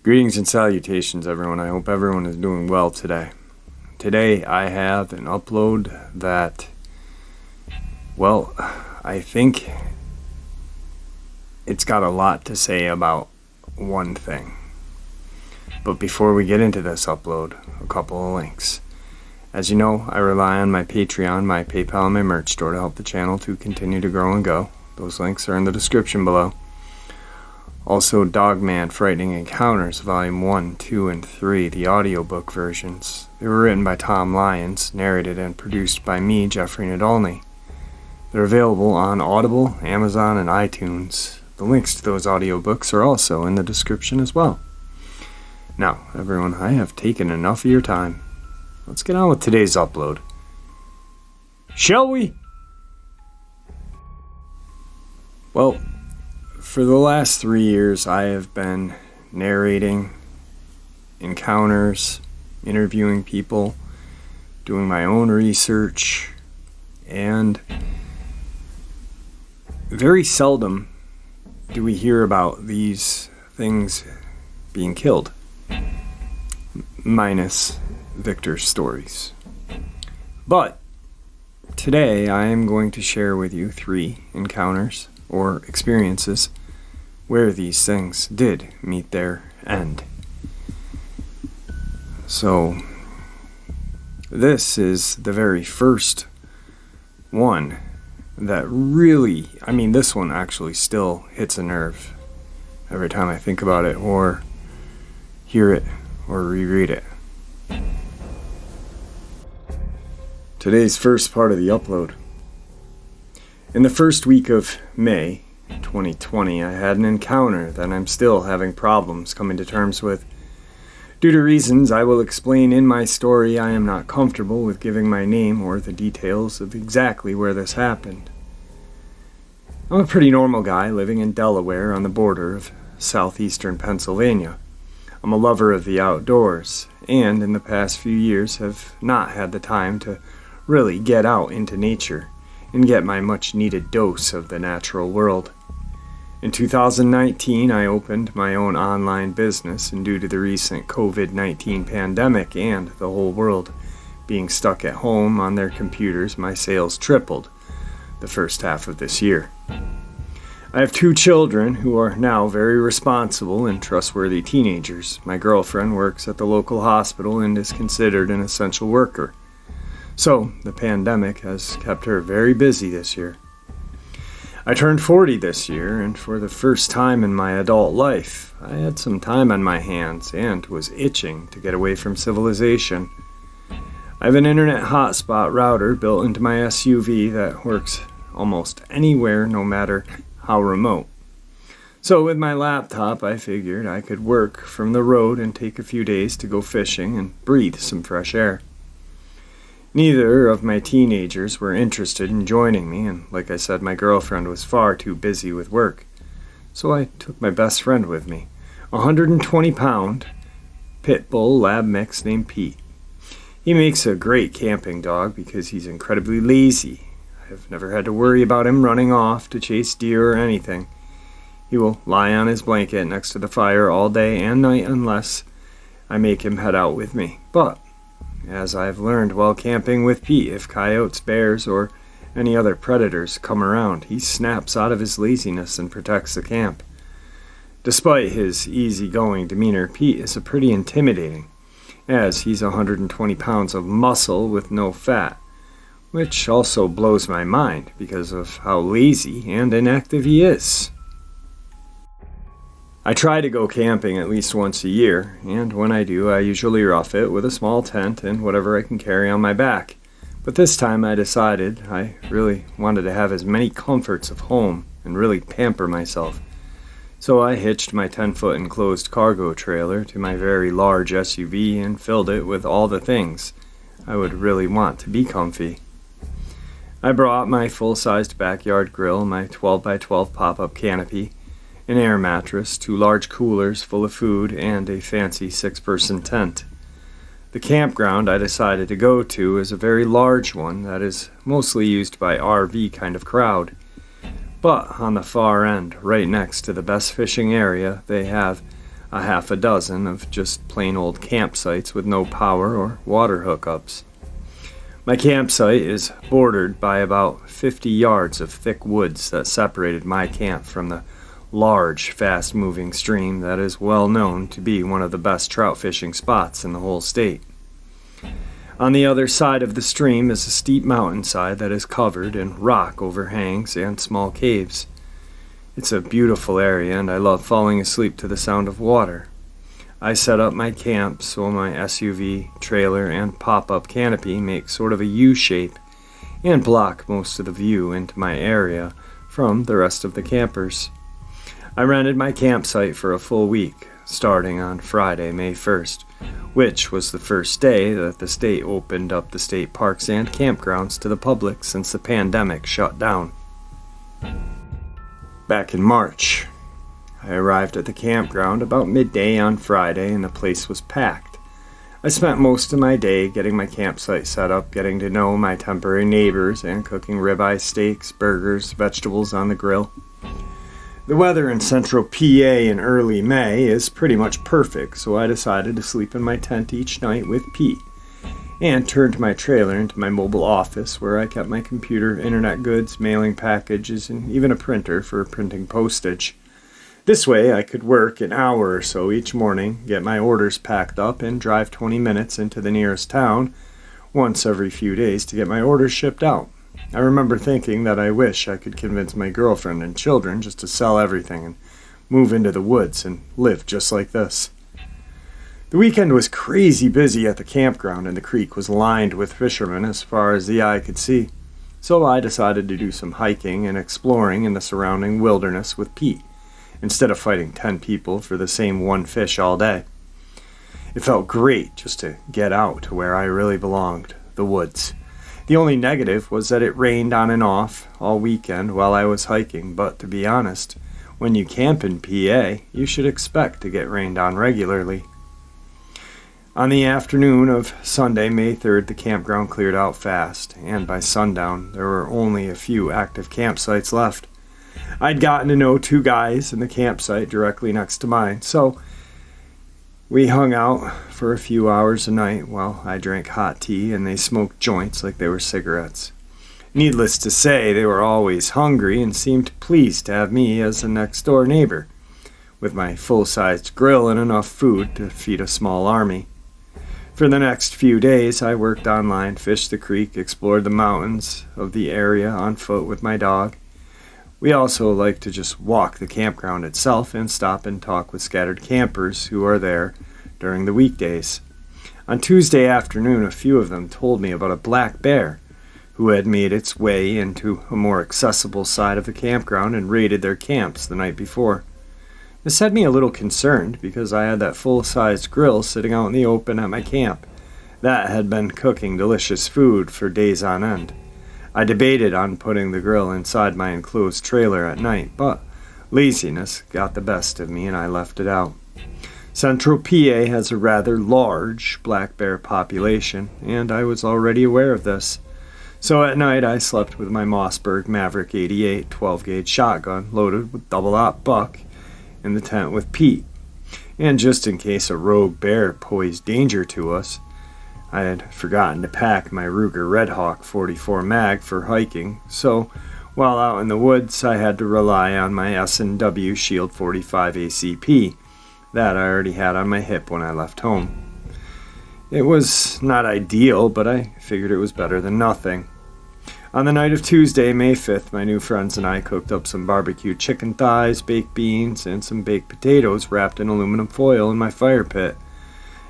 Greetings and salutations, everyone. I hope everyone is doing well today. Today I have an upload that, well, I think it's got a lot to say about one thing. But before we get into this upload, a couple of links. As you know, I rely on my Patreon, my PayPal, and my merch store to help the channel to continue to grow and go. Those links are in the description below. Also, Dogman Frightening Encounters, Volume 1, 2, and 3, the audiobook versions. They were written by Tom Lyons, narrated and produced by me, Jeffrey Nadolny. They're available on Audible, Amazon, and iTunes. The links to those audiobooks are also in the description as well. Now, everyone, I have taken enough of your time. Let's get on with today's upload. Shall we? Well, for the last 3 years, I have been narrating encounters, interviewing people, doing my own research, and very seldom do we hear about these things being killed, minus Victor's stories. But today I am going to share with you 3 encounters or experiences where these things did meet their end. So this is the very first one that really, this one actually still hits a nerve every time I think about it or hear it or reread it. Today's first part of the upload. In the first week of May 2020, I had an encounter that I'm still having problems coming to terms with. Due to reasons I will explain in my story, I am not comfortable with giving my name or the details of exactly where this happened. I'm a pretty normal guy living in Delaware on the border of southeastern Pennsylvania. I'm a lover of the outdoors, and in the past few years have not had the time to really get out into nature and get my much-needed dose of the natural world. In 2019, I opened my own online business, and due to the recent COVID-19 pandemic and the whole world being stuck at home on their computers, my sales tripled the first half of this year. I have 2 children who are now very responsible and trustworthy teenagers. My girlfriend works at the local hospital and is considered an essential worker. So, the pandemic has kept her very busy this year. I turned 40 this year, and for the first time in my adult life, I had some time on my hands and was itching to get away from civilization. I have an internet hotspot router built into my SUV that works almost anywhere, no matter how remote. So with my laptop, I figured I could work from the road and take a few days to go fishing and breathe some fresh air. Neither of my teenagers were interested in joining me, and like I said, my girlfriend was far too busy with work. So I took my best friend with me, a 120-pound pit bull lab mix named Pete. He makes a great camping dog because he's incredibly lazy. I have never had to worry about him running off to chase deer or anything. He will lie on his blanket next to the fire all day and night unless I make him head out with me. But as I've learned while camping with Pete, if coyotes, bears, or any other predators come around, he snaps out of his laziness and protects the camp. Despite his easygoing demeanor, Pete is pretty intimidating, as he's 120 pounds of muscle with no fat, which also blows my mind because of how lazy and inactive he is. I try to go camping at least once a year, and when I do, I usually rough it with a small tent and whatever I can carry on my back. But this time I decided I really wanted to have as many comforts of home and really pamper myself. So I hitched my 10-foot enclosed cargo trailer to my very large SUV and filled it with all the things I would really want to be comfy. I brought my full-sized backyard grill, my 12x12 pop-up canopy, an air mattress, 2 large coolers full of food, and a fancy 6-person tent. The The campground I decided to go to is a very large one that is mostly used by RV kind of crowd. But on the far end, right next to the best fishing area, they have a half a dozen of just plain old campsites with no power or water hookups. My campsite is bordered by about 50 yards of thick woods that separated my camp from the large, fast-moving stream that is well known to be one of the best trout fishing spots in the whole state. On the other side of the stream is a steep mountainside that is covered in rock overhangs and small caves. It's a beautiful area, and I love falling asleep to the sound of water. I set up my camp so my SUV, trailer, and pop-up canopy make sort of a U shape and block most of the view into my area from the rest of the campers. I rented my campsite for a full week, starting on Friday, May 1st, which was the first day that the state opened up the state parks and campgrounds to the public since the pandemic shut down. Back in March, I arrived at the campground about midday on Friday and the place was packed. I spent most of my day getting my campsite set up, getting to know my temporary neighbors, and cooking ribeye steaks, burgers, vegetables on the grill. The weather in central PA in early May is pretty much perfect, so I decided to sleep in my tent each night with Pete and turned my trailer into my mobile office where I kept my computer, internet goods, mailing packages, and even a printer for printing postage. This way I could work an hour or so each morning, get my orders packed up, and drive 20 minutes into the nearest town once every few days to get my orders shipped out. I remember thinking that I wish I could convince my girlfriend and children just to sell everything and move into the woods and live just like this. The weekend was crazy busy at the campground, and the creek was lined with fishermen as far as the eye could see. So I decided to do some hiking and exploring in the surrounding wilderness with Pete, instead of fighting 10 people for the same one fish all day. It felt great just to get out to where I really belonged, the woods. The only negative was that it rained on and off all weekend while I was hiking, but to be honest, when you camp in PA, you should expect to get rained on regularly. On the afternoon of Sunday, May 3rd, the campground cleared out fast, and by sundown, there were only a few active campsites left. I'd gotten to know 2 guys in the campsite directly next to mine, so we hung out for a few hours a night while I drank hot tea and they smoked joints like they were cigarettes. Needless to say, they were always hungry and seemed pleased to have me as a next-door neighbor, with my full-sized grill and enough food to feed a small army. For the next few days, I worked online, fished the creek, explored the mountains of the area on foot with my dog. We also like to just walk the campground itself and stop and talk with scattered campers who are there during the weekdays. On Tuesday afternoon, a few of them told me about a black bear who had made its way into a more accessible side of the campground and raided their camps the night before. This had me a little concerned because I had that full-sized grill sitting out in the open at my camp that had been cooking delicious food for days on end. I debated on putting the grill inside my enclosed trailer at night, but laziness got the best of me and I left it out. Central PA has a rather large black bear population, and I was already aware of this. So at night I slept with my Mossberg Maverick 88 12-gauge shotgun loaded with double-aught buck in the tent with Pete. And just in case a rogue bear posed danger to us, I had forgotten to pack my Ruger Red Hawk 44 mag for hiking, so while out in the woods I had to rely on my S&W Shield 45 ACP that I already had on my hip when I left home. It was not ideal, but I figured it was better than nothing. On the night of Tuesday, May 5th, my new friends and I cooked up some barbecued chicken thighs, baked beans, and some baked potatoes wrapped in aluminum foil in my fire pit.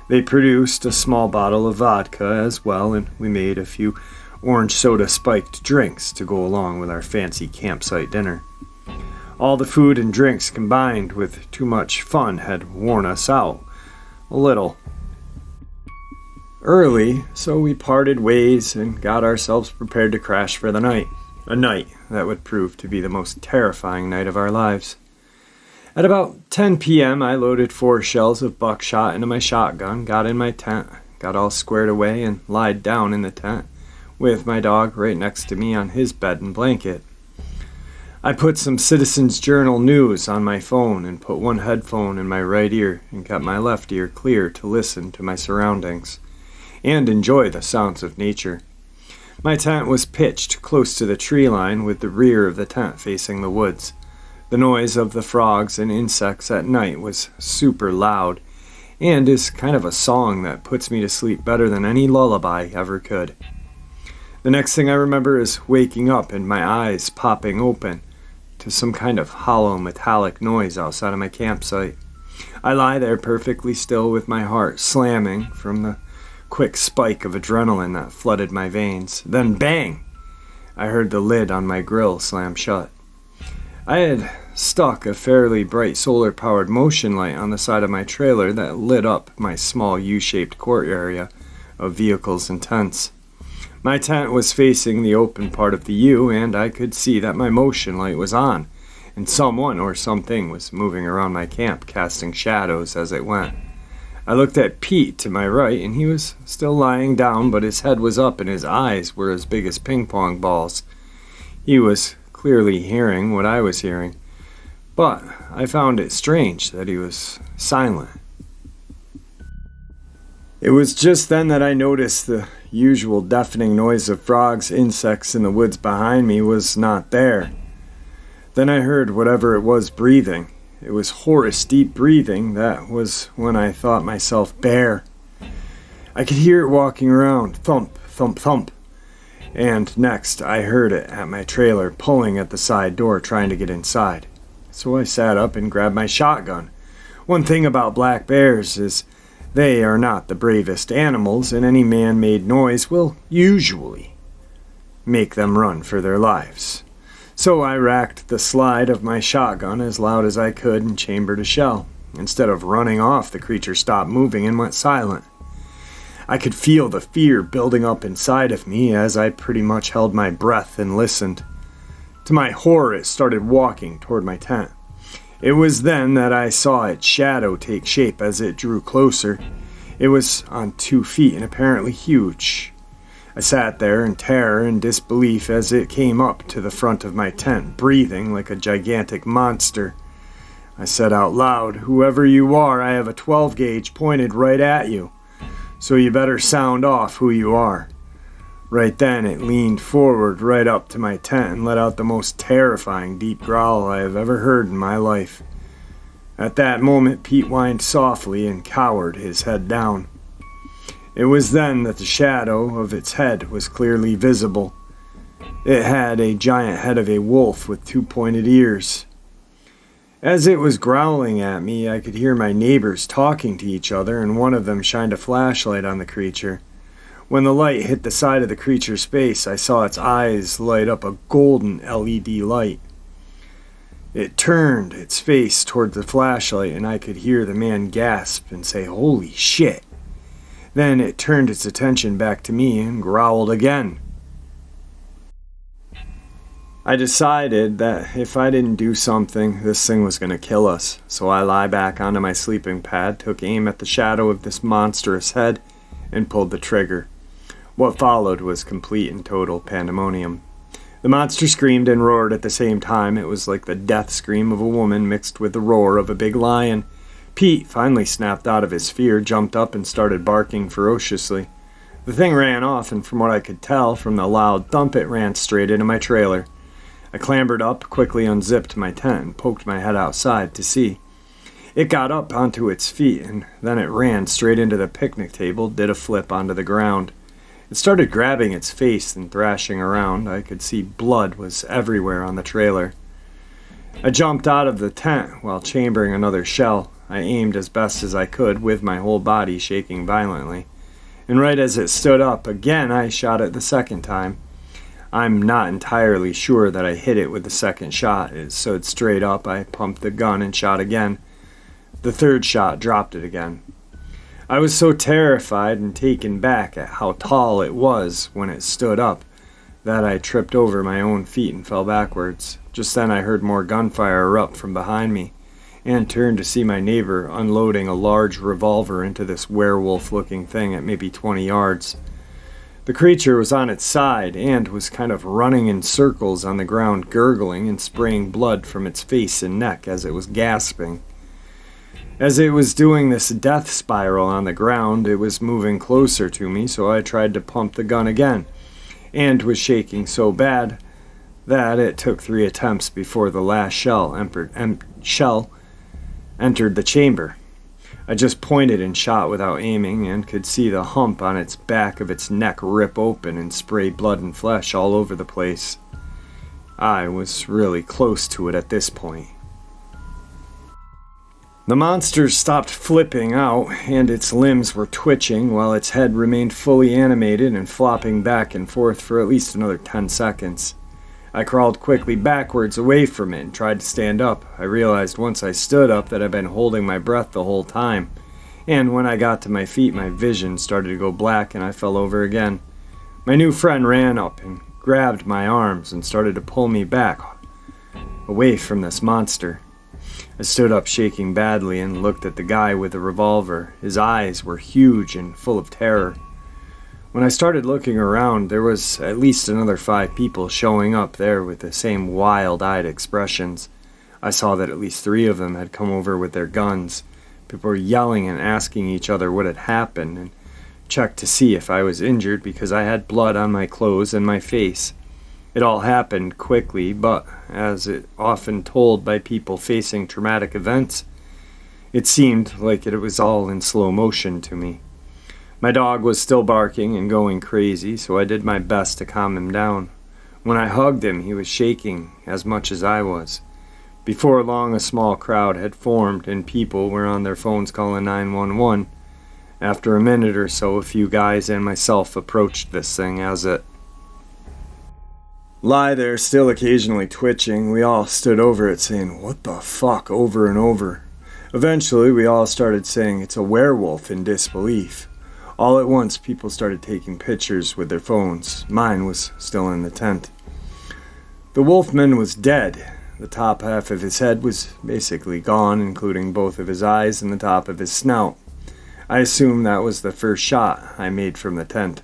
They produced a small bottle of vodka as well, and we made a few orange soda spiked drinks to go along with our fancy campsite dinner. All the food and drinks combined with too much fun had worn us out a little early, so we parted ways and got ourselves prepared to crash for the night, a night that would prove to be the most terrifying night of our lives. At about 10 p.m., I loaded 4 shells of buckshot into my shotgun, got in my tent, got all squared away, and lied down in the tent, with my dog right next to me on his bed and blanket. I put some Citizen's Journal news on my phone and put one headphone in my right ear and kept my left ear clear to listen to my surroundings and enjoy the sounds of nature. My tent was pitched close to the tree line with the rear of the tent facing the woods. The noise of the frogs and insects at night was super loud and is kind of a song that puts me to sleep better than any lullaby ever could. The next thing I remember is waking up and my eyes popping open to some kind of hollow metallic noise outside of my campsite. I lie there perfectly still with my heart slamming from the quick spike of adrenaline that flooded my veins. Then bang! I heard the lid on my grill slam shut. I had stuck a fairly bright solar-powered motion light on the side of my trailer that lit up my small U-shaped court area of vehicles and tents. My tent was facing the open part of the U, and I could see that my motion light was on, and someone or something was moving around my camp, casting shadows as it went. I looked at Pete to my right, and he was still lying down, but his head was up and his eyes were as big as ping pong balls. He was clearly hearing what I was hearing, but I found it strange that he was silent. It was just then that I noticed the usual deafening noise of frogs, insects in the woods behind me was not there. Then I heard whatever it was breathing. It was Horace deep breathing. That was when I thought myself bare. I could hear it walking around, thump, thump, thump. And next I heard it at my trailer, pulling at the side door, trying to get inside. So I sat up and grabbed my shotgun. One thing about black bears is they are not the bravest animals, and any man-made noise will usually make them run for their lives. So I racked the slide of my shotgun as loud as I could and chambered a shell. Instead of running off, the creature stopped moving and went silent. I could feel the fear building up inside of me as I pretty much held my breath and listened. To my horror, it started walking toward my tent. It was then that I saw its shadow take shape as it drew closer. It was on 2 feet and apparently huge. I sat there in terror and disbelief as it came up to the front of my tent, breathing like a gigantic monster. I said out loud, "Whoever you are, I have a 12 gauge pointed right at you, so you better sound off who you are." Right then, it leaned forward right up to my tent and let out the most terrifying deep growl I have ever heard in my life. At that moment, Pete whined softly and cowered his head down. It was then that the shadow of its head was clearly visible. It had a giant head of a wolf with 2 pointed ears. As it was growling at me, I could hear my neighbors talking to each other, and one of them shined a flashlight on the creature. When the light hit the side of the creature's face, I saw its eyes light up a golden LED light. It turned its face toward the flashlight, and I could hear the man gasp and say, "Holy shit." Then it turned its attention back to me and growled again. I decided that if I didn't do something, this thing was going to kill us. So I lie back onto my sleeping pad, took aim at the shadow of this monstrous head, and pulled the trigger. What followed was complete and total pandemonium. The monster screamed and roared at the same time. It was like the death scream of a woman mixed with the roar of a big lion. Pete finally snapped out of his fear, jumped up, and started barking ferociously. The thing ran off, and from what I could tell from the loud thump, it ran straight into my trailer. I clambered up, quickly unzipped my tent, and poked my head outside to see. It got up onto its feet, and then it ran straight into the picnic table, did a flip onto the ground. It started grabbing its face and thrashing around. I could see blood was everywhere on the trailer. I jumped out of the tent while chambering another shell. I aimed as best as I could, with my whole body shaking violently. And right as it stood up again, I shot it the second time. I'm not entirely sure that I hit it with the second shot. It stood straight up. I pumped the gun and shot again. The third shot dropped it again. I was so terrified and taken back at how tall it was when it stood up that I tripped over my own feet and fell backwards. Just then I heard more gunfire erupt from behind me, and turned to see my neighbor unloading a large revolver into this werewolf-looking thing at maybe 20 yards. The creature was on its side and was kind of running in circles on the ground, gurgling and spraying blood from its face and neck as it was gasping. As it was doing this death spiral on the ground, it was moving closer to me, so I tried to pump the gun again, and was shaking so bad that it took 3 attempts before the last shell entered the chamber. I just pointed and shot without aiming, and could see the hump on its back of its neck rip open and spray blood and flesh all over the place. I was really close to it at this point. The monster stopped flipping out, and its limbs were twitching while its head remained fully animated and flopping back and forth for at least another 10 seconds. I crawled quickly backwards away from it and tried to stand up. I realized once I stood up that I'd been holding my breath the whole time, and when I got to my feet, my vision started to go black and I fell over again. My new friend ran up and grabbed my arms and started to pull me back, away from this monster. I stood up shaking badly and looked at the guy with the revolver. His eyes were huge and full of terror. When I started looking around, there was at least another 5 people showing up there with the same wild-eyed expressions. I saw that at least 3 of them had come over with their guns. People were yelling and asking each other what had happened, and checked to see if I was injured because I had blood on my clothes and my face. It all happened quickly, but, as it often told by people facing traumatic events, it seemed like it was all in slow motion to me. My dog was still barking and going crazy, so I did my best to calm him down. When I hugged him, he was shaking as much as I was. Before long, a small crowd had formed, and people were on their phones calling 911. After a minute or so, a few guys and myself approached this thing as it lay there, still occasionally twitching. We all stood over it saying, "What the fuck?" over and over. Eventually, we all started saying, "It's a werewolf," in disbelief. All at once, people started taking pictures with their phones. Mine was still in the tent. The wolfman was dead. The top half of his head was basically gone, including both of his eyes and the top of his snout. I assume that was the first shot I made from the tent.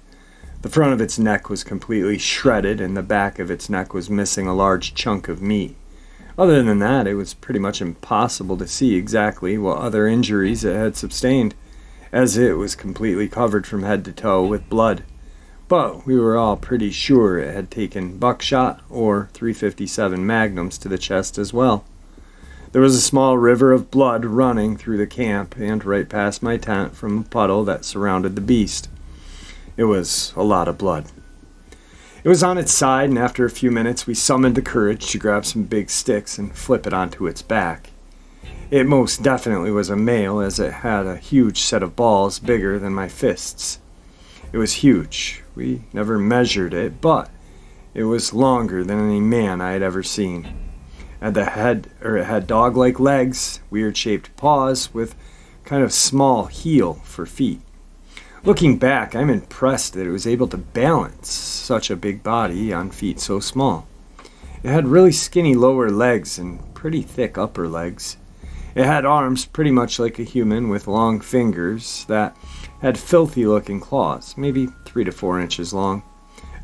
The front of its neck was completely shredded, and the back of its neck was missing a large chunk of meat. Other than that, it was pretty much impossible to see exactly what other injuries it had sustained, as it was completely covered from head to toe with blood. But we were all pretty sure it had taken buckshot or .357 magnums to the chest as well. There was a small river of blood running through the camp and right past my tent from a puddle that surrounded the beast. It was a lot of blood. It was on its side, and after a few minutes we summoned the courage to grab some big sticks and flip it onto its back. It most definitely was a male, as it had a huge set of balls bigger than my fists. It was huge. We never measured it, but it was longer than any man I had ever seen. It had dog-like legs, weird-shaped paws with kind of small heel for feet. Looking back, I'm impressed that it was able to balance such a big body on feet so small. It had really skinny lower legs and pretty thick upper legs. It had arms pretty much like a human with long fingers that had filthy-looking claws, maybe 3 to 4 inches long.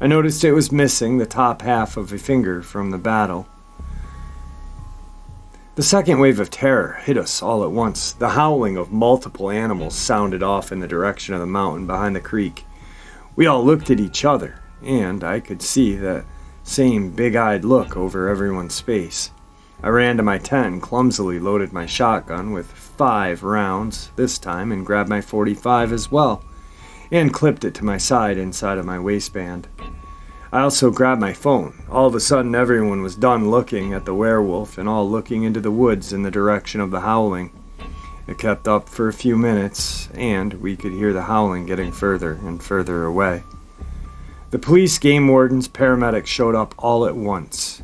I noticed it was missing the top half of a finger from the battle. The second wave of terror hit us all at once. The howling of multiple animals sounded off in the direction of the mountain behind the creek. We all looked at each other, and I could see that same big-eyed look over everyone's face. I ran to my tent and clumsily loaded my shotgun with 5 rounds this time and grabbed my .45 as well, and clipped it to my side inside of my waistband. I also grabbed my phone. All of a sudden, everyone was done looking at the werewolf and all looking into the woods in the direction of the howling. It kept up for a few minutes, and we could hear the howling getting further and further away. The police, game wardens, paramedics showed up all at once.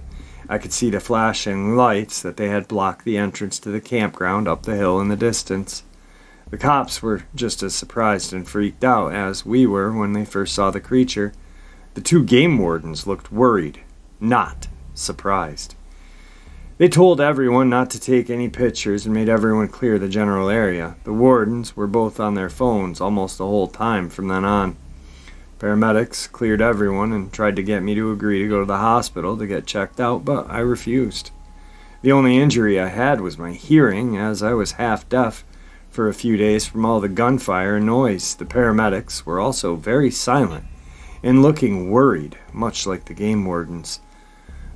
I could see the flashing lights that they had blocked the entrance to the campground up the hill in the distance. The cops were just as surprised and freaked out as we were when they first saw the creature. The 2 game wardens looked worried, not surprised. They told everyone not to take any pictures and made everyone clear the general area. The wardens were both on their phones almost the whole time from then on. Paramedics cleared everyone and tried to get me to agree to go to the hospital to get checked out, but I refused. The only injury I had was my hearing, as I was half deaf for a few days from all the gunfire and noise. The paramedics were also very silent and looking worried, much like the game wardens.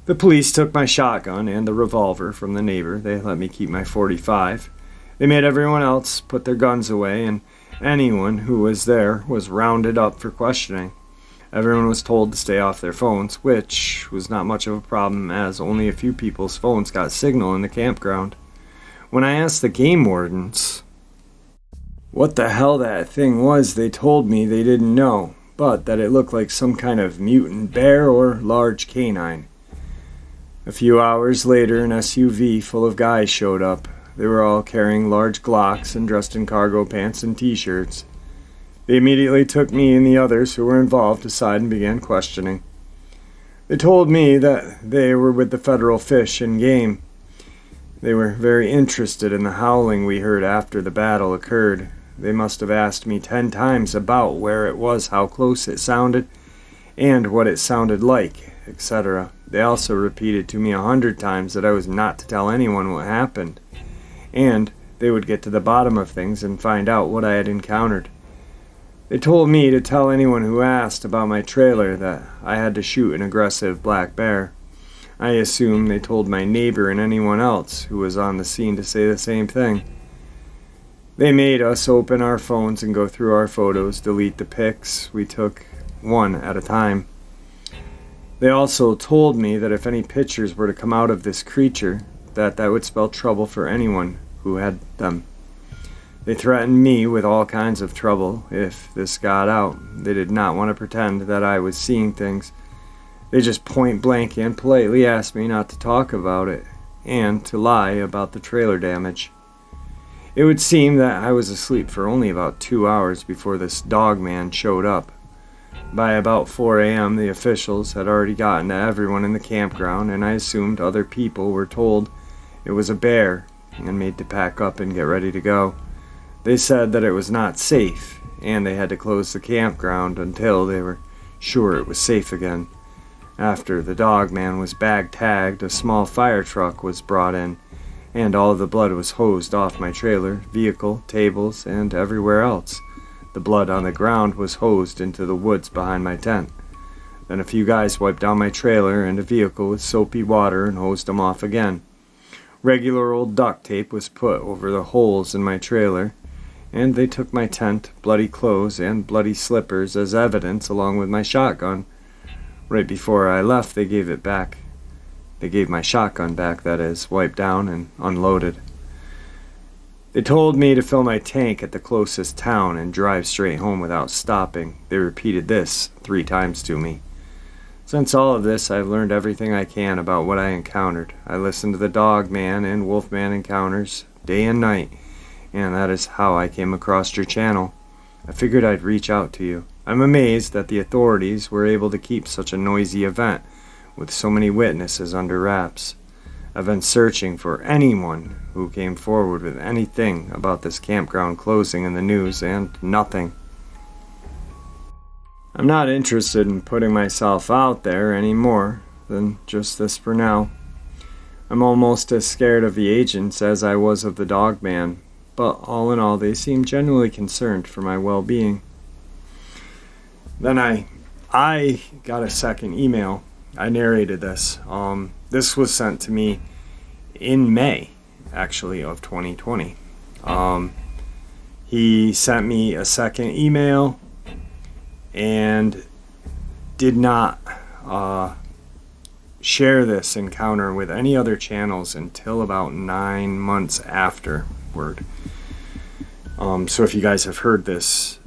The police took my shotgun and the revolver from the neighbor. They let me keep my .45. They made everyone else put their guns away, and anyone who was there was rounded up for questioning. Everyone was told to stay off their phones, which was not much of a problem as only a few people's phones got signal in the campground. When I asked the game wardens what the hell that thing was, they told me they didn't know, but that it looked like some kind of mutant bear or large canine. A few hours later, an SUV full of guys showed up. They were all carrying large Glocks and dressed in cargo pants and t-shirts. They immediately took me and the others who were involved aside and began questioning. They told me that they were with the Federal Fish and Game. They were very interested in the howling we heard after the battle occurred. They must have asked me 10 times about where it was, how close it sounded, and what it sounded like, etc. They also repeated to me 100 times that I was not to tell anyone what happened, and they would get to the bottom of things and find out what I had encountered. They told me to tell anyone who asked about my trailer that I had to shoot an aggressive black bear. I assume they told my neighbor and anyone else who was on the scene to say the same thing. They made us open our phones and go through our photos, delete the pics we took one at a time. They also told me that if any pictures were to come out of this creature, that would spell trouble for anyone who had them. They threatened me with all kinds of trouble if this got out. They did not want to pretend that I was seeing things. They just point blank and politely asked me not to talk about it and to lie about the trailer damage. It would seem that I was asleep for only about 2 hours before this Dogman showed up. By about 4 a.m., the officials had already gotten to everyone in the campground, and I assumed other people were told it was a bear and made to pack up and get ready to go. They said that it was not safe, and they had to close the campground until they were sure it was safe again. After the Dogman was bag-tagged, a small fire truck was brought in, and all of the blood was hosed off my trailer, vehicle, tables, and everywhere else. The blood on the ground was hosed into the woods behind my tent. Then a few guys wiped down my trailer and a vehicle with soapy water and hosed them off again. Regular old duct tape was put over the holes in my trailer, and they took my tent, bloody clothes, and bloody slippers as evidence along with my shotgun. Right before I left, they gave it back. They gave my shotgun back, that is, wiped down and unloaded. They told me to fill my tank at the closest town and drive straight home without stopping. They repeated this 3 times to me. Since all of this, I've learned everything I can about what I encountered. I listened to the Dogman and Wolfman encounters day and night, and that is how I came across your channel. I figured I'd reach out to you. I'm amazed that the authorities were able to keep such a noisy event with so many witnesses under wraps. I've been searching for anyone who came forward with anything about this campground closing in the news, and nothing. I'm not interested in putting myself out there any more than just this for now. I'm almost as scared of the agents as I was of the Dogman, but all in all, they seem genuinely concerned for my well-being. Then I got a second email. I narrated this. This was sent to me in May, actually, of 2020. He sent me a second email and did not share this encounter with any other channels until about 9 months afterward. So if you guys have heard this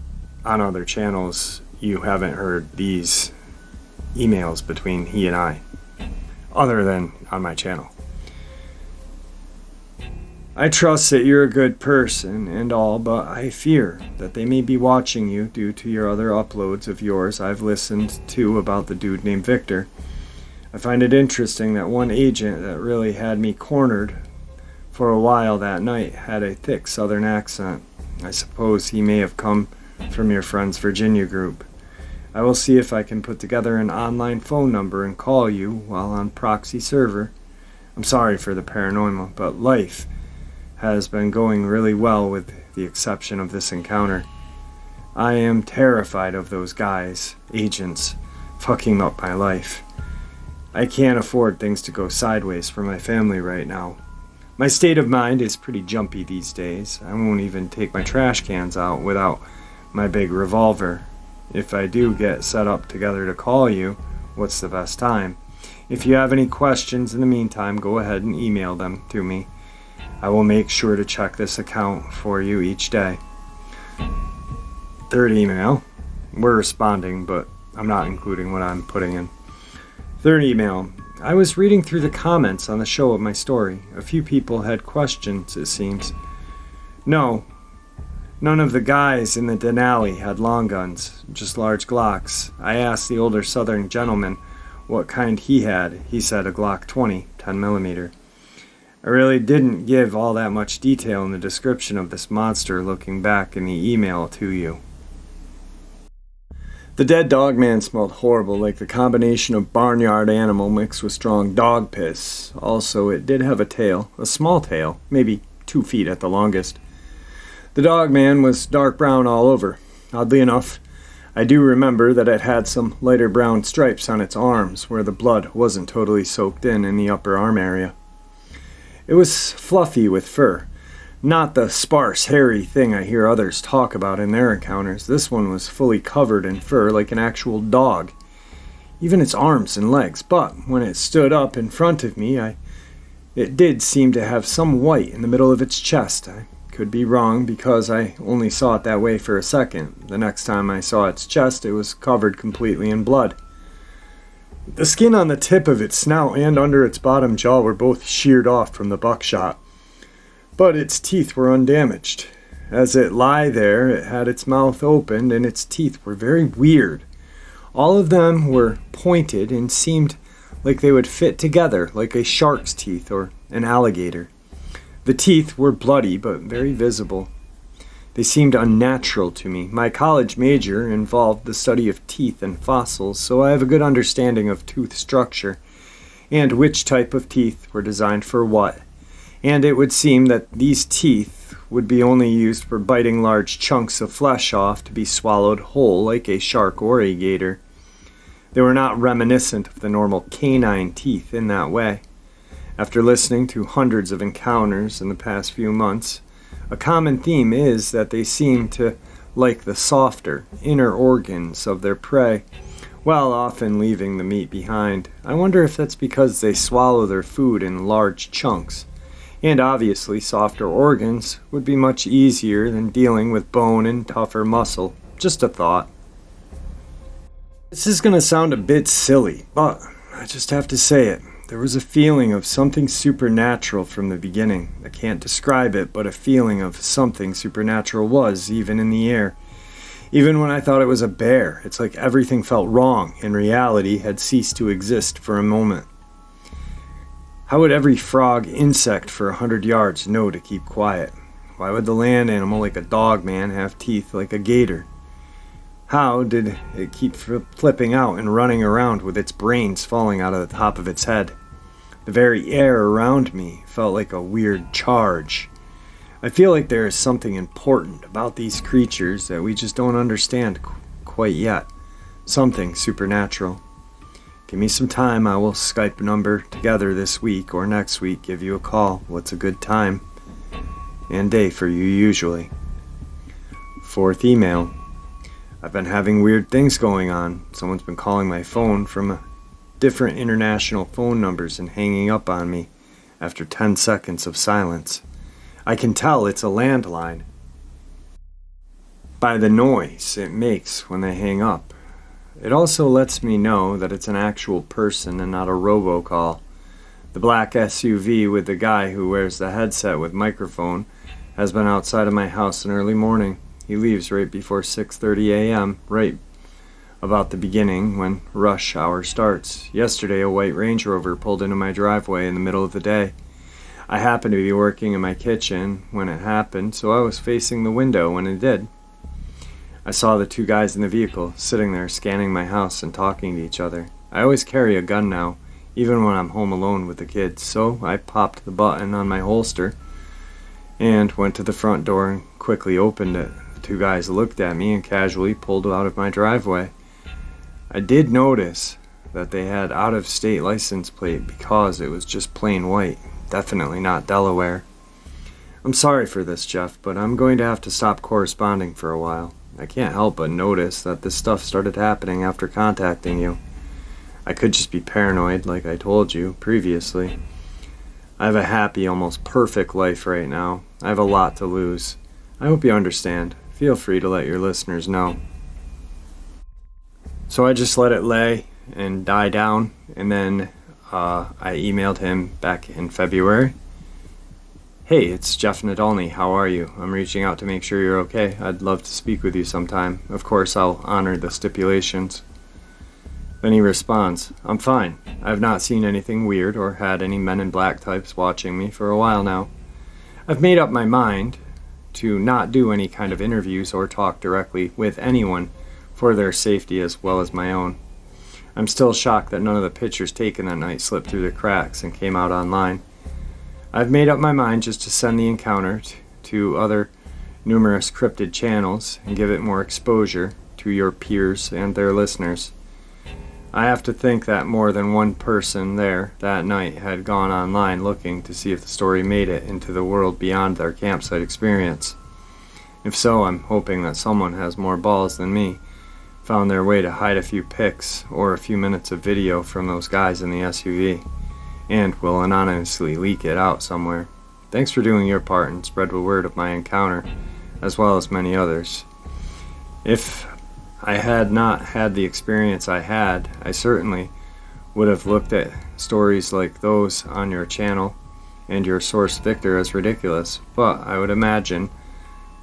on other channels, you haven't heard these emails between he and I, other than on my channel. I trust that you're a good person and all, but I fear that they may be watching you due to your other uploads of yours I've listened to about the dude named Victor. I find it interesting that one agent that really had me cornered for a while that night had a thick southern accent. I suppose he may have come from your friend's Virginia group. I will see if I can put together an online phone number and call you while on proxy server. I'm sorry for the paranoia, but life has been going really well with the exception of this encounter. I am terrified of those guys, agents, fucking up my life. I can't afford things to go sideways for my family right now. My state of mind is pretty jumpy these days. I won't even take my trash cans out without my big revolver. If I do get set up together to call you, what's the best time? If you have any questions in the meantime, go ahead and email them to me. I will make sure to check this account for you each day. Third email. We're responding, but I'm not including what I'm putting in. Third email. I was reading through the comments on the show of my story. A few people had questions, it seems. No, none of the guys in the Denali had long guns, just large Glocks. I asked the older southern gentleman what kind he had. He said a Glock 20, 10mm. I really didn't give all that much detail in the description of this monster looking back in the email to you. The dead Dogman smelled horrible, like the combination of barnyard animal mixed with strong dog piss. Also, it did have a tail, a small tail, maybe 2 feet at the longest. The Dogman was dark brown all over. Oddly enough, I do remember that it had some lighter brown stripes on its arms where the blood wasn't totally soaked in the upper arm area. It was fluffy with fur. Not the sparse, hairy thing I hear others talk about in their encounters. This one was fully covered in fur like an actual dog. Even its arms and legs. But when it stood up in front of me, it did seem to have some white in the middle of its chest. I could be wrong because I only saw it that way for a second. The next time I saw its chest, it was covered completely in blood. The skin on the tip of its snout and under its bottom jaw were both sheared off from the buckshot. But its teeth were undamaged. As it lay there, it had its mouth opened, and its teeth were very weird. All of them were pointed and seemed like they would fit together, like a shark's teeth or an alligator. The teeth were bloody, but very visible. They seemed unnatural to me. My college major involved the study of teeth and fossils, so I have a good understanding of tooth structure and which type of teeth were designed for what. And it would seem that these teeth would be only used for biting large chunks of flesh off to be swallowed whole like a shark or a gator. They were not reminiscent of the normal canine teeth in that way. After listening to hundreds of encounters in the past few months, a common theme is that they seem to like the softer, inner organs of their prey, while often leaving the meat behind. I wonder if that's because they swallow their food in large chunks. And obviously, softer organs would be much easier than dealing with bone and tougher muscle. Just a thought. This is going to sound a bit silly, but I just have to say it. There was a feeling of something supernatural from the beginning. I can't describe it, but a feeling of something supernatural was even in the air. Even when I thought it was a bear, it's like everything felt wrong and reality had ceased to exist for a moment. How would every frog, insect for 100 yards know to keep quiet? Why would the land animal like a Dogman have teeth like a gator? How did it keep flipping out and running around with its brains falling out of the top of its head? The very air around me felt like a weird charge. I feel like there is something important about these creatures that we just don't understand quite yet. Something supernatural. Give me some time. I will Skype number together this week or next week. Give you a call. What's a good time and day for you usually? Fourth email. I've been having weird things going on. Someone's been calling my phone from different international phone numbers and hanging up on me after 10 seconds of silence. I can tell it's a landline by the noise it makes when they hang up. It also lets me know that it's an actual person and not a robocall. The black SUV with the guy who wears the headset with microphone has been outside of my house in early morning. He leaves right before 6:30 a.m., right about the beginning when rush hour starts. Yesterday, a white Range Rover pulled into my driveway in the middle of the day. I happened to be working in my kitchen when it happened, so I was facing the window when it did. I saw the two guys in the vehicle sitting there scanning my house and talking to each other. I always carry a gun now, even when I'm home alone with the kids, so I popped the button on my holster and went to the front door and quickly opened it. The two guys looked at me and casually pulled out of my driveway. I did notice that they had out-of-state license plate because it was just plain white, definitely not Delaware. I'm sorry for this, Jeff, but I'm going to have to stop corresponding for a while. I can't help but notice that this stuff started happening after contacting you. I could just be paranoid, like I told you previously. I have a happy, almost perfect life right now. I have a lot to lose. I hope you understand. Feel free to let your listeners know. So I just let it lay and die down, and then I emailed him back in February. Hey, it's Jeff Nadolny. How are you? I'm reaching out to make sure you're okay. I'd love to speak with you sometime. Of course, I'll honor the stipulations. Then he responds, I'm fine. I've not seen anything weird or had any Men in Black types watching me for a while now. I've made up my mind to not do any kind of interviews or talk directly with anyone for their safety as well as my own. I'm still shocked that none of the pictures taken that night slipped through the cracks and came out online. I've made up my mind just to send the encounter to other numerous cryptid channels and give it more exposure to your peers and their listeners. I have to think that more than one person there that night had gone online looking to see if the story made it into the world beyond their campsite experience. If so, I'm hoping that someone has more balls than me, found their way to hide a few pics or a few minutes of video from those guys in the SUV, and will anonymously leak it out somewhere. Thanks for doing your part and spread the word of my encounter, as well as many others. If I had not had the experience I had, I certainly would have looked at stories like those on your channel and your source Victor as ridiculous, but I would imagine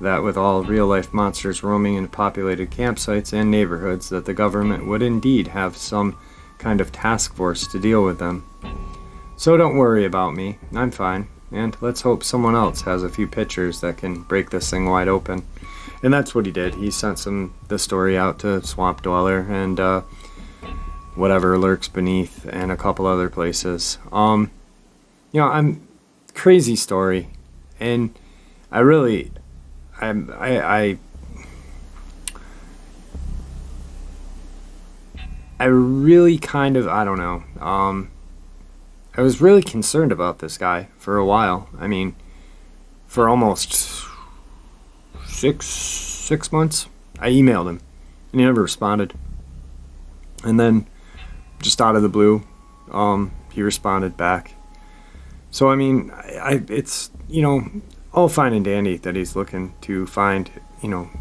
that with all real-life monsters roaming in populated campsites and neighborhoods, that the government would indeed have some kind of task force to deal with them. So don't worry about me, I'm fine, and let's hope someone else has a few pictures that can break this thing wide open. And that's what he did. He sent the story out to Swamp Dweller and whatever lurks beneath and a couple other places. I'm crazy story, and I really kind of, I don't know, I was really concerned about this guy for a while. I mean, for almost six months, I emailed him, and he never responded. And then, just out of the blue, he responded back. So, I mean, it's, all fine and dandy that he's looking to find,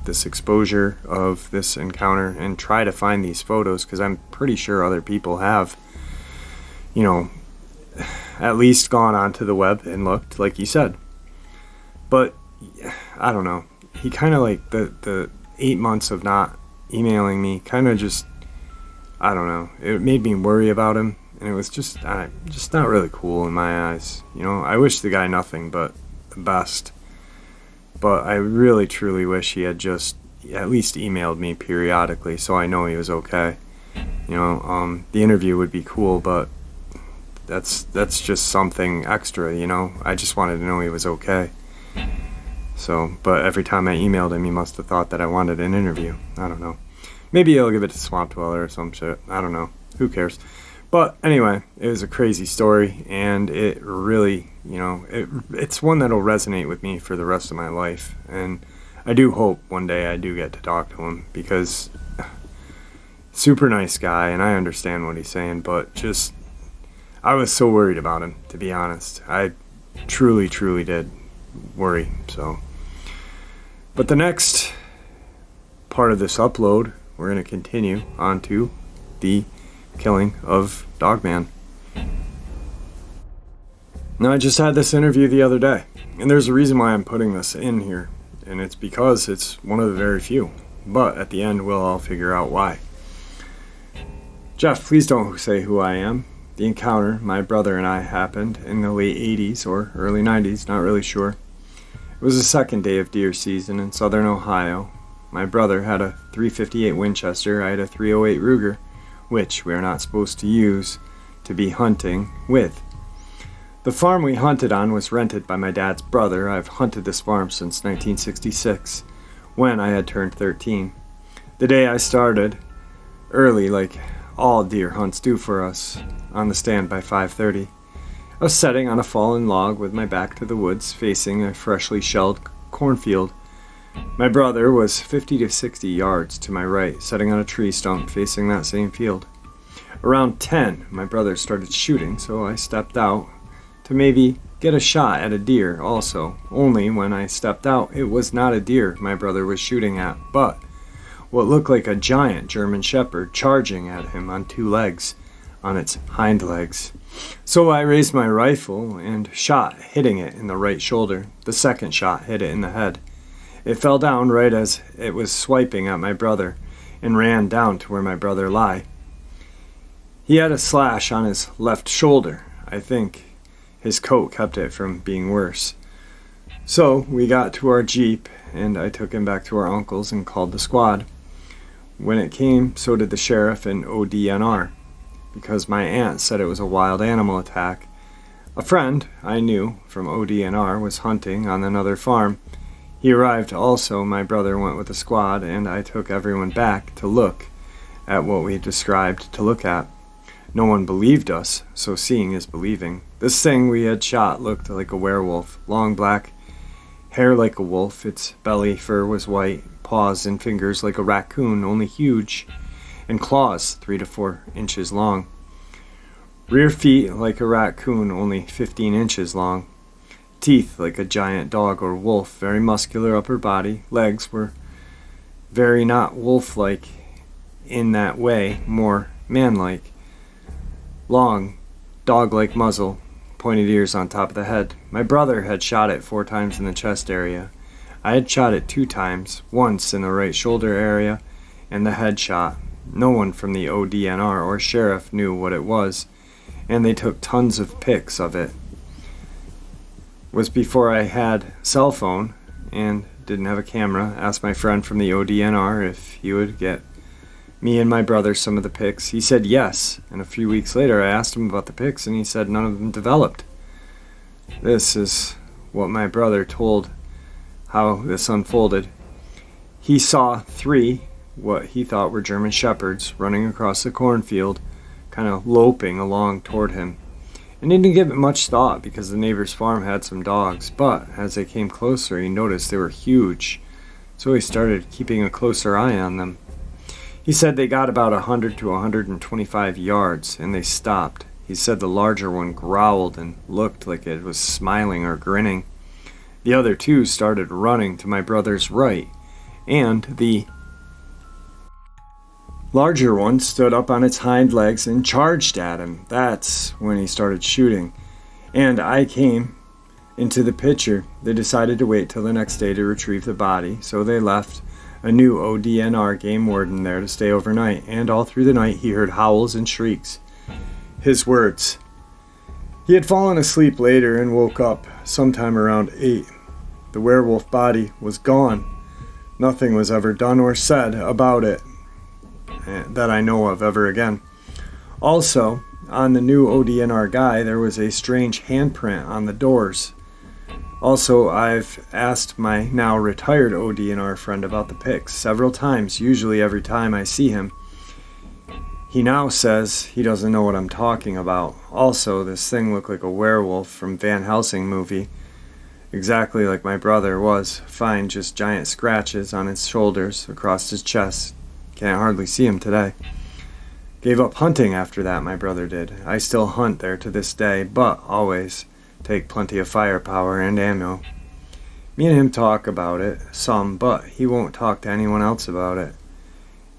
this exposure of this encounter and try to find these photos, because I'm pretty sure other people have, at least gone onto the web and looked, like you said. But, I don't know. He kind of like the 8 months of not emailing me kind of just, I don't know, it made me worry about him, and it was just not really cool in my eyes. I wish the guy nothing but the best, but I really truly wish he had just at least emailed me periodically so I know he was okay. The interview would be cool, but that's just something extra. I just wanted to know he was okay. So, but every time I emailed him, he must have thought that I wanted an interview. I don't know. Maybe he'll give it to Swamp Dweller or some shit. I don't know. Who cares? But anyway, it was a crazy story, and it really, it's one that'll resonate with me for the rest of my life. And I do hope one day I do get to talk to him, because super nice guy, and I understand what he's saying, but just, I was so worried about him, to be honest. I truly, truly did worry, so. But the next part of this upload, we're going to continue on to the killing of Dogman. Now, I just had this interview the other day, and there's a reason why I'm putting this in here, and it's because it's one of the very few. But at the end, we'll all figure out why. Jeff, please don't say who I am. The encounter my brother and I happened in the late 80s or early 90s, not really sure. It was the second day of deer season in southern Ohio. My brother had a .358 Winchester, I had a .308 Ruger, which we are not supposed to use to be hunting with. The farm we hunted on was rented by my dad's brother. I've hunted this farm since 1966, when I had turned 13. The day I started, early like all deer hunts do for us, on the stand by 5:30. I was sitting on a fallen log with my back to the woods, facing a freshly shelled cornfield. My brother was 50 to 60 yards to my right, sitting on a tree stump facing that same field. Around 10, my brother started shooting, so I stepped out to maybe get a shot at a deer also. Only when I stepped out, it was not a deer my brother was shooting at, but what looked like a giant German shepherd charging at him on two legs, on its hind legs. So I raised my rifle and shot, hitting it in the right shoulder. The second shot hit it in the head. It fell down right as it was swiping at my brother and ran down to where my brother lay. He had a slash on his left shoulder. I think his coat kept it from being worse. So we got to our Jeep and I took him back to our uncle's and called the squad. When it came, so did the sheriff and ODNR, because my aunt said it was a wild animal attack. A friend I knew from ODNR was hunting on another farm. He arrived also. My brother went with the squad, and I took everyone back to look at what we described to look at. No one believed us, so seeing is believing. This thing we had shot looked like a werewolf. Long black hair like a wolf, its belly fur was white, paws and fingers like a raccoon, only huge, and claws 3 to 4 inches long. Rear feet like a raccoon, only 15 inches long. Teeth like a giant dog or wolf, very muscular upper body. Legs were very not wolf-like in that way, more man-like. Long, dog-like muzzle, pointed ears on top of the head. My brother had shot it 4 times in the chest area. I had shot it 2 times, once in the right shoulder area and the head shot. No one from the ODNR or sheriff knew what it was, and they took tons of pics of it. It was before I had cell phone and didn't have a camera. Asked my friend from the ODNR if he would get me and my brother some of the pics. He said yes, and a few weeks later I asked him about the pics and he said none of them developed. This is what my brother told how this unfolded. He saw 3 what he thought were German shepherds running across the cornfield, kind of loping along toward him. And he didn't give it much thought because the neighbor's farm had some dogs, but as they came closer he noticed they were huge, so he started keeping a closer eye on them. He said they got about 100 to 125 yards and they stopped. He said the larger one growled and looked like it was smiling or grinning. The other 2 started running to my brother's right, and the larger one stood up on its hind legs and charged at him. That's when he started shooting, and I came into the picture. They decided to wait till the next day to retrieve the body, so they left a new ODNR game warden there to stay overnight, and all through the night he heard howls and shrieks. His words. He had fallen asleep later and woke up sometime around 8. The werewolf body was gone. Nothing was ever done or said about it that I know of ever again. Also, on the new ODNR guy, there was a strange handprint on the doors. Also, I've asked my now retired ODNR friend about the pics several times, usually every time I see him. He now says he doesn't know what I'm talking about. Also, this thing looked like a werewolf from Van Helsing movie, exactly like my brother was. Fine, just giant scratches on his shoulders, across his chest. Can't hardly see him today. Gave up hunting after that, my brother did. I still hunt there to this day, but always take plenty of firepower and ammo. Me and him talk about it, some, but he won't talk to anyone else about it.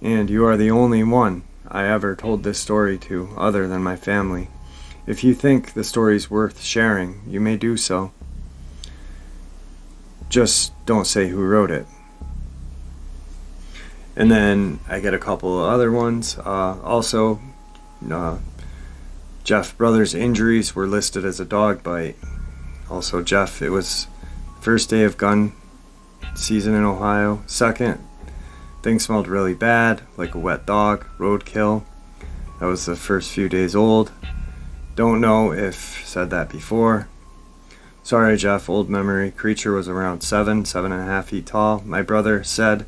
And you are the only one I ever told this story to, other than my family. If you think the story's worth sharing, you may do so. Just don't say who wrote it. And then I get a couple of other ones. Also, Jeff Brothers' injuries were listed as a dog bite. Also, Jeff, it was first day of gun season in Ohio. Second, things smelled really bad, like a wet dog, roadkill. That was the first few days old. Don't know if said that before. Sorry, Jeff, old memory. Creature was around 7.5 feet tall. My brother said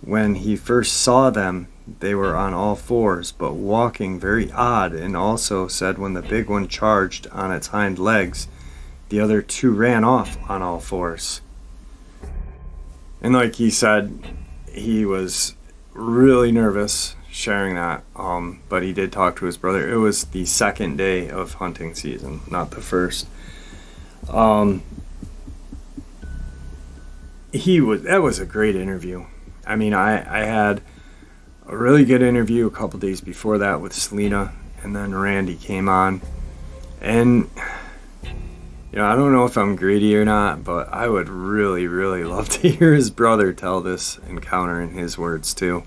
when he first saw them, they were on all fours, but walking very odd, and also said when the big one charged on its hind legs, the other two ran off on all fours. And like he said, he was really nervous sharing that, but he did talk to his brother. It was the second day of hunting season, not the first. That was a great interview. I mean, I had a really good interview a couple days before that with Selena, and then Randy came on. And, I don't know if I'm greedy or not, but I would really, really love to hear his brother tell this encounter in his words too.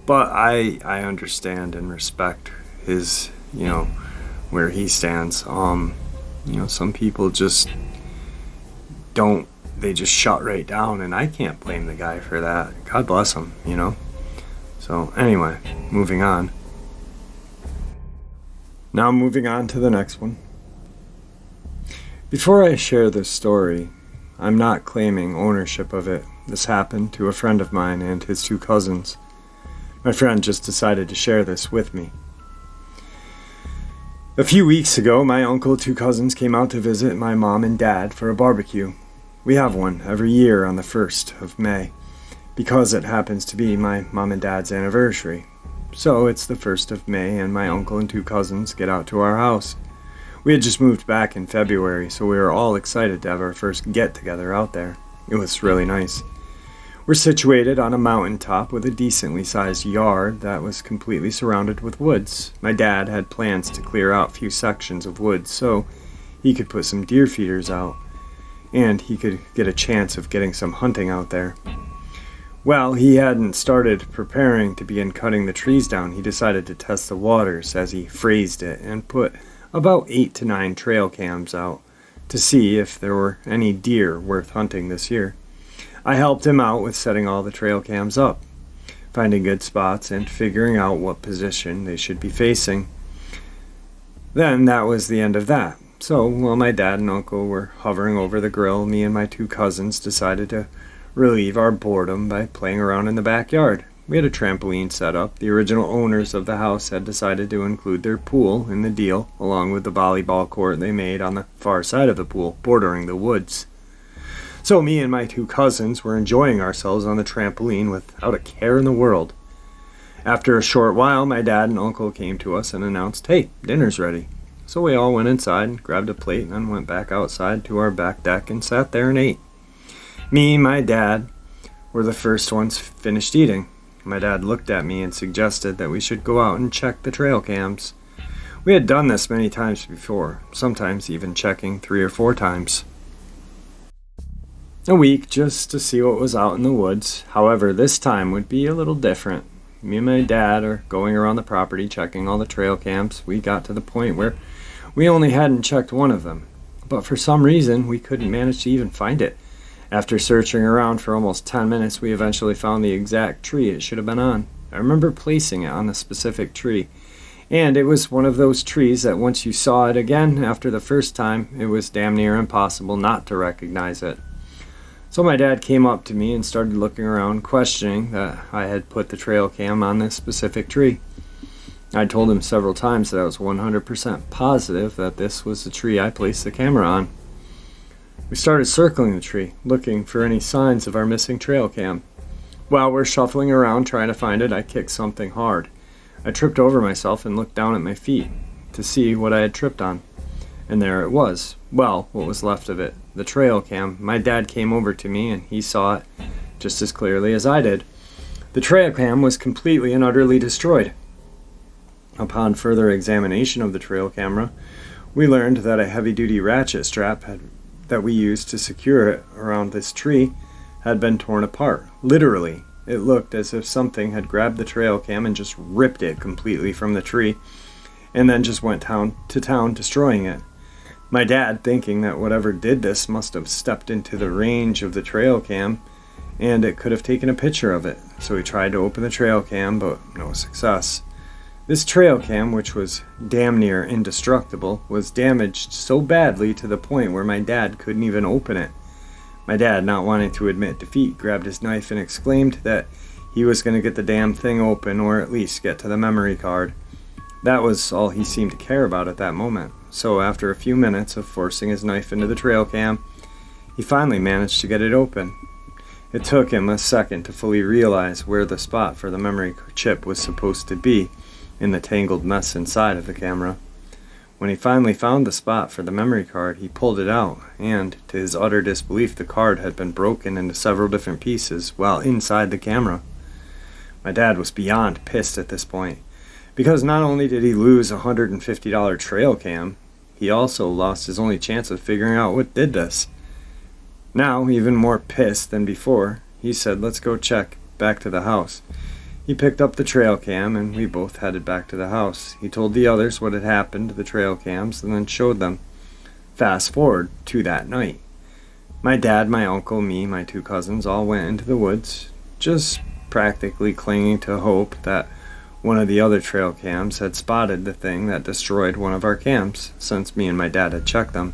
But I understand and respect his, where he stands. Some people just don't, they just shut right down, and I can't blame the guy for that. God bless him, So anyway, moving on. Now moving on to the next one. Before I share this story, I'm not claiming ownership of it. This happened to a friend of mine and his two cousins. My friend just decided to share this with me. A few weeks ago, my uncle, two cousins came out to visit my mom and dad for a barbecue. We have one every year on the 1st of May, because it happens to be my mom and dad's anniversary. So it's the 1st of May, and my uncle and two cousins get out to our house. We had just moved back in February, so we were all excited to have our first get-together out there. It was really nice. We're situated on a mountaintop with a decently sized yard that was completely surrounded with woods. My dad had plans to clear out a few sections of woods so he could put some deer feeders out, and he could get a chance of getting some hunting out there. Well, he hadn't started preparing to begin cutting the trees down. He decided to test the waters, as he phrased it, and put about 8 to 9 trail cams out to see if there were any deer worth hunting this year. I helped him out with setting all the trail cams up, finding good spots, and figuring out what position they should be facing. Then that was the end of that. So, while my dad and uncle were hovering over the grill, me and my two cousins decided to relieve our boredom by playing around in the backyard. We had a trampoline set up. The original owners of the house had decided to include their pool in the deal, along with the volleyball court they made on the far side of the pool, bordering the woods. So me and my two cousins were enjoying ourselves on the trampoline without a care in the world. After a short while, my dad and uncle came to us and announced, "Hey, dinner's ready." So we all went inside, grabbed a plate, and then went back outside to our back deck and sat there and ate. Me and my dad were the first ones finished eating. My dad looked at me and suggested that we should go out and check the trail cams. We had done this many times before, sometimes even checking 3 or 4 times a week just to see what was out in the woods. However, this time would be a little different. Me and my dad are going around the property checking all the trail cams. We got to the point where we only hadn't checked one of them, but for some reason we couldn't manage to even find it. After searching around for almost 10 minutes, we eventually found the exact tree it should have been on. I remember placing it on the specific tree, and it was one of those trees that once you saw it again after the first time, it was damn near impossible not to recognize it. So my dad came up to me and started looking around, questioning that I had put the trail cam on this specific tree. I told him several times that I was 100% positive that this was the tree I placed the camera on. We started circling the tree, looking for any signs of our missing trail cam. While we're shuffling around trying to find it, I kicked something hard. I tripped over myself and looked down at my feet to see what I had tripped on. And there it was. Well, what was left of it. The trail cam. My dad came over to me and he saw it just as clearly as I did. The trail cam was completely and utterly destroyed. Upon further examination of the trail camera, we learned that a heavy-duty ratchet strap that we used to secure it around this tree had been torn apart, literally It looked as if something had grabbed the trail cam and just ripped it completely from the tree, and then just went town to town destroying it. My dad, thinking that whatever did this must have stepped into the range of the trail cam, and it could have taken a picture of it, so he tried to open the trail cam, but no success. This trail cam, which was damn near indestructible, was damaged so badly to the point where my dad couldn't even open it. My dad, not wanting to admit defeat, grabbed his knife and exclaimed that he was going to get the damn thing open, or at least get to the memory card. That was all he seemed to care about at that moment. So after a few minutes of forcing his knife into the trail cam, he finally managed to get it open. It took him a second to fully realize where the spot for the memory chip was supposed to be in the tangled mess inside of the camera. When he finally found the spot for the memory card, he pulled it out, and, to his utter disbelief, the card had been broken into several different pieces while inside the camera. My dad was beyond pissed at this point, because not only did he lose a $150 trail cam, he also lost his only chance of figuring out what did this. Now, even more pissed than before, he said, "Let's go check back to the house." He picked up the trail cam, and we both headed back to the house. He told the others what had happened to the trail cams, and then showed them. Fast forward to that night. My dad, my uncle, me, my two cousins all went into the woods, just practically clinging to hope that one of the other trail cams had spotted the thing that destroyed one of our cams, since me and my dad had checked them.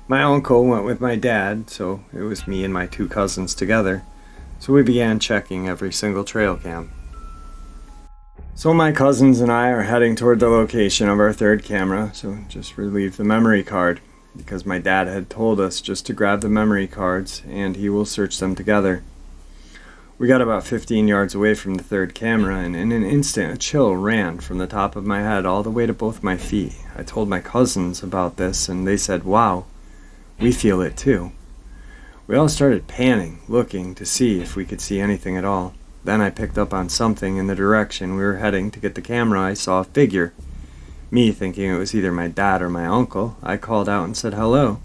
My uncle went with my dad, so it was me and my two cousins together, so we began checking every single trail cam. So my cousins and I are heading toward the location of our third camera, so just relieve the memory card, because my dad had told us just to grab the memory cards and he will search them together. We got about 15 yards away from the third camera, and in an instant a chill ran from the top of my head all the way to both my feet. I told my cousins about this, and they said, "Wow, we feel it too." We all started panning, looking to see if we could see anything at all. Then I picked up on something in the direction we were heading to get the camera. I saw a figure. Me thinking it was either my dad or my uncle, I called out and said hello.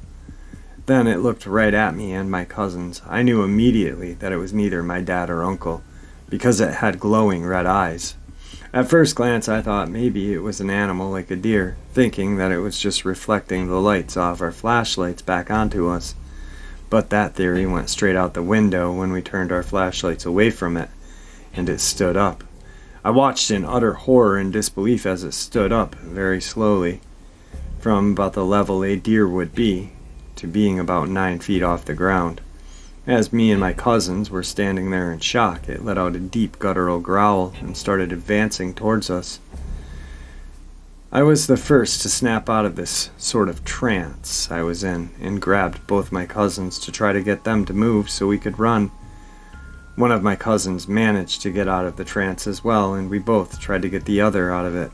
Then it looked right at me and my cousins. I knew immediately that it was neither my dad or uncle, because it had glowing red eyes. At first glance I thought maybe it was an animal like a deer, thinking that it was just reflecting the lights off our flashlights back onto us. But that theory went straight out the window when we turned our flashlights away from it, and it stood up. I watched in utter horror and disbelief as it stood up very slowly, from about the level a deer would be, to being about 9 feet off the ground. As me and my cousins were standing there in shock, it let out a deep guttural growl and started advancing towards us. I was the first to snap out of this sort of trance I was in, and grabbed both my cousins to try to get them to move so we could run. One of my cousins managed to get out of the trance as well, and we both tried to get the other out of it.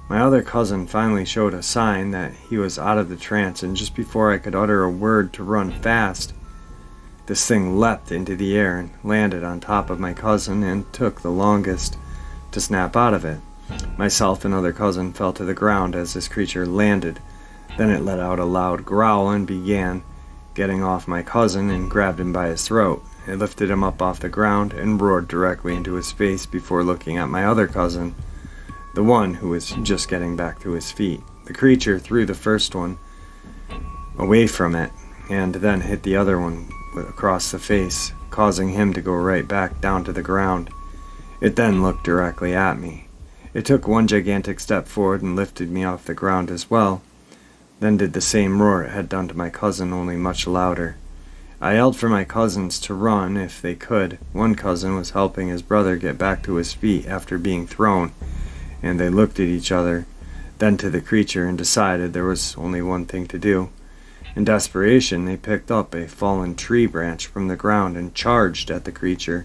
My other cousin finally showed a sign that he was out of the trance, and just before I could utter a word to run fast, this thing leapt into the air and landed on top of my cousin and took the longest to snap out of it. Myself and other cousin fell to the ground as this creature landed. Then it let out a loud growl and began getting off my cousin and grabbed him by his throat. It lifted him up off the ground and roared directly into his face before looking at my other cousin, the one who was just getting back to his feet. The creature threw the first one away from it and then hit the other one across the face, causing him to go right back down to the ground. It then looked directly at me. It took one gigantic step forward and lifted me off the ground as well, then did the same roar it had done to my cousin, only much louder. I yelled for my cousins to run if they could. One cousin was helping his brother get back to his feet after being thrown, and they looked at each other, then to the creature, and decided there was only one thing to do. In desperation, they picked up a fallen tree branch from the ground and charged at the creature.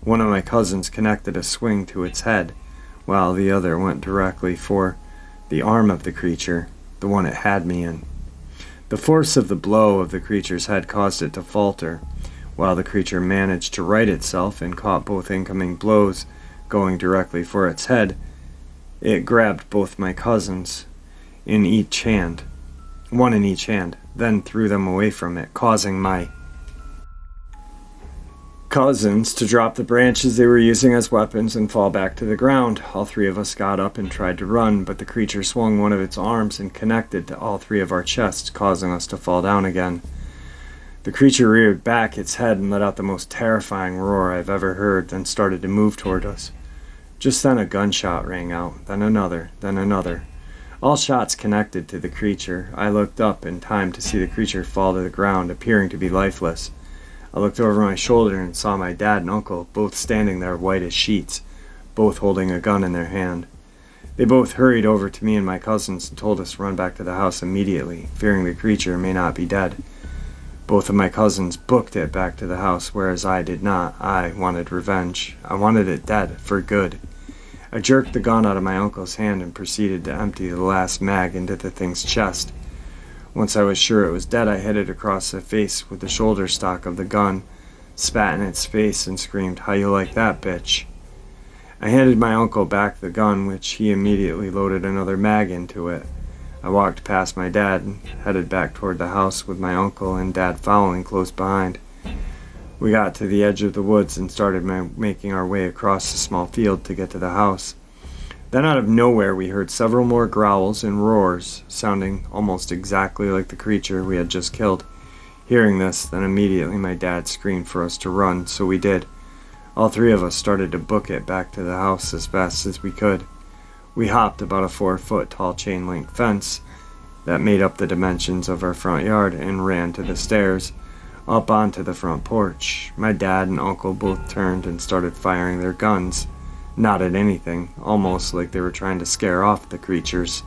One of my cousins connected a swing to its head, while the other went directly for the arm of the creature, the one it had me in. The force of the blow of the creature's head caused it to falter, while the creature managed to right itself and caught both incoming blows going directly for its head. It grabbed both my cousins in each hand, one in each hand, then threw them away from it, causing my cousins to drop the branches they were using as weapons and fall back to the ground. All three of us got up and tried to run, but the creature swung one of its arms and connected to all three of our chests, causing us to fall down again. The creature reared back its head and let out the most terrifying roar I've ever heard, then started to move toward us. Just then a gunshot rang out, then another, then another. All shots connected to the creature. I looked up in time to see the creature fall to the ground, appearing to be lifeless. I looked over my shoulder and saw my dad and uncle, both standing there white as sheets, both holding a gun in their hand. They both hurried over to me and my cousins and told us to run back to the house immediately, fearing the creature may not be dead. Both of my cousins booked it back to the house, whereas I did not. I wanted revenge. I wanted it dead, for good. I jerked the gun out of my uncle's hand and proceeded to empty the last mag into the thing's chest. Once I was sure it was dead, I hit it across the face with the shoulder stock of the gun, spat in its face, and screamed, "How you like that, bitch?" I handed my uncle back the gun, which he immediately loaded another mag into it. I walked past my dad and headed back toward the house with my uncle and dad following close behind. We got to the edge of the woods and started making our way across the small field to get to the house. Then out of nowhere we heard several more growls and roars, sounding almost exactly like the creature we had just killed. Hearing this, then immediately my dad screamed for us to run, so we did. All three of us started to book it back to the house as fast as we could. We hopped about a 4-foot tall chain-link fence that made up the dimensions of our front yard and ran to the stairs, up onto the front porch. My dad and uncle both turned and started firing their guns. Not at anything, almost like they were trying to scare off the creatures.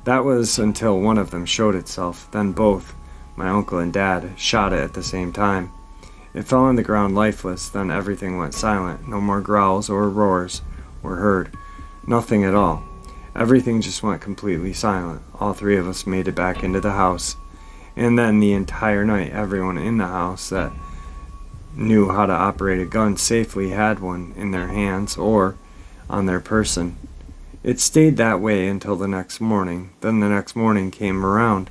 That was until one of them showed itself, then both, my uncle and dad, shot it at the same time. It fell on the ground lifeless, then everything went silent. No more growls or roars were heard. Nothing at all. Everything just went completely silent. All three of us made it back into the house. And then the entire night, everyone in the house that knew how to operate a gun safely had one in their hands or on their person. It stayed that way until the next morning. Then the next morning came around.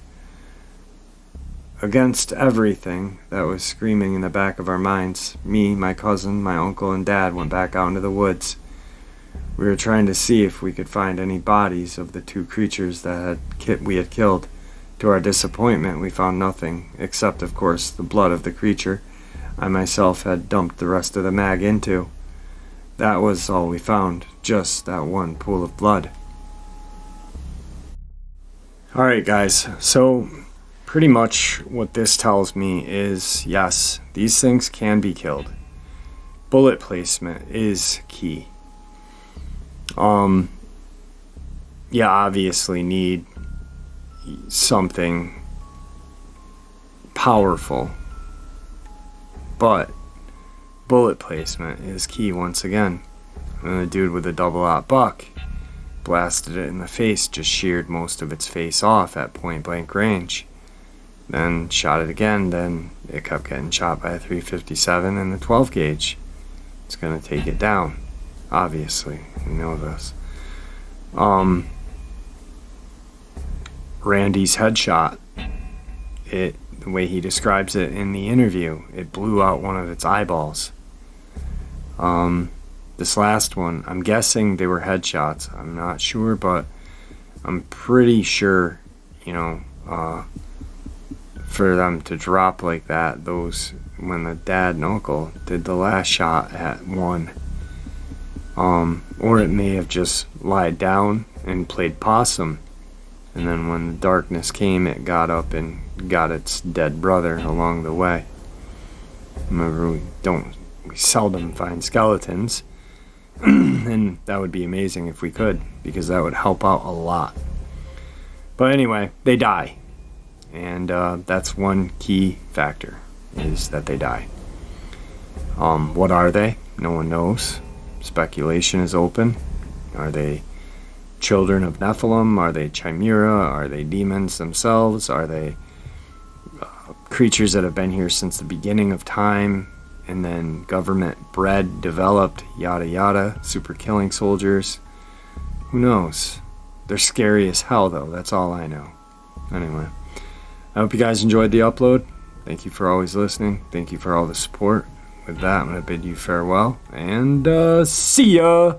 Against everything that was screaming in the back of our minds, me, my cousin, my uncle, and dad went back out into the woods. We were trying to see if we could find any bodies of the two creatures that we had killed. To our disappointment, we found nothing, except, of course, the blood of the creature I myself had dumped the rest of the mag into. That was all we found, just that one pool of blood. Alright guys, so pretty much what this tells me is, yes, these things can be killed. Bullet placement is key. You obviously need something powerful, but bullet placement is key once again. And the dude with the double-aught buck blasted it in the face, just sheared most of its face off at point-blank range. Then shot it again, then it kept getting shot by a 357 and the 12 gauge. It's gonna take it down. Obviously, we know this. Randy's headshot, the way he describes it in the interview, it blew out one of its eyeballs. This last one, I'm guessing they were headshots. I'm not sure, but I'm pretty sure, for them to drop like that, those, when the dad and uncle did the last shot at one, or it may have just lied down and played possum, and then when the darkness came, it got up and got its dead brother along the way. Remember, we seldom find skeletons, and that would be amazing if we could, because that would help out a lot. But anyway, they die, and that's one key factor, is that they die. What are they? No one knows. Speculation is open. Are they children of Nephilim? Are they chimera? Are they demons themselves? Are they creatures that have been here since the beginning of time, and then government bred, developed, yada yada, super killing soldiers? Who knows? They're scary as hell though, that's all I know. Anyway, I hope you guys enjoyed the upload. Thank you for always listening. Thank you for all the support. with that, I'm gonna bid you farewell, and see ya!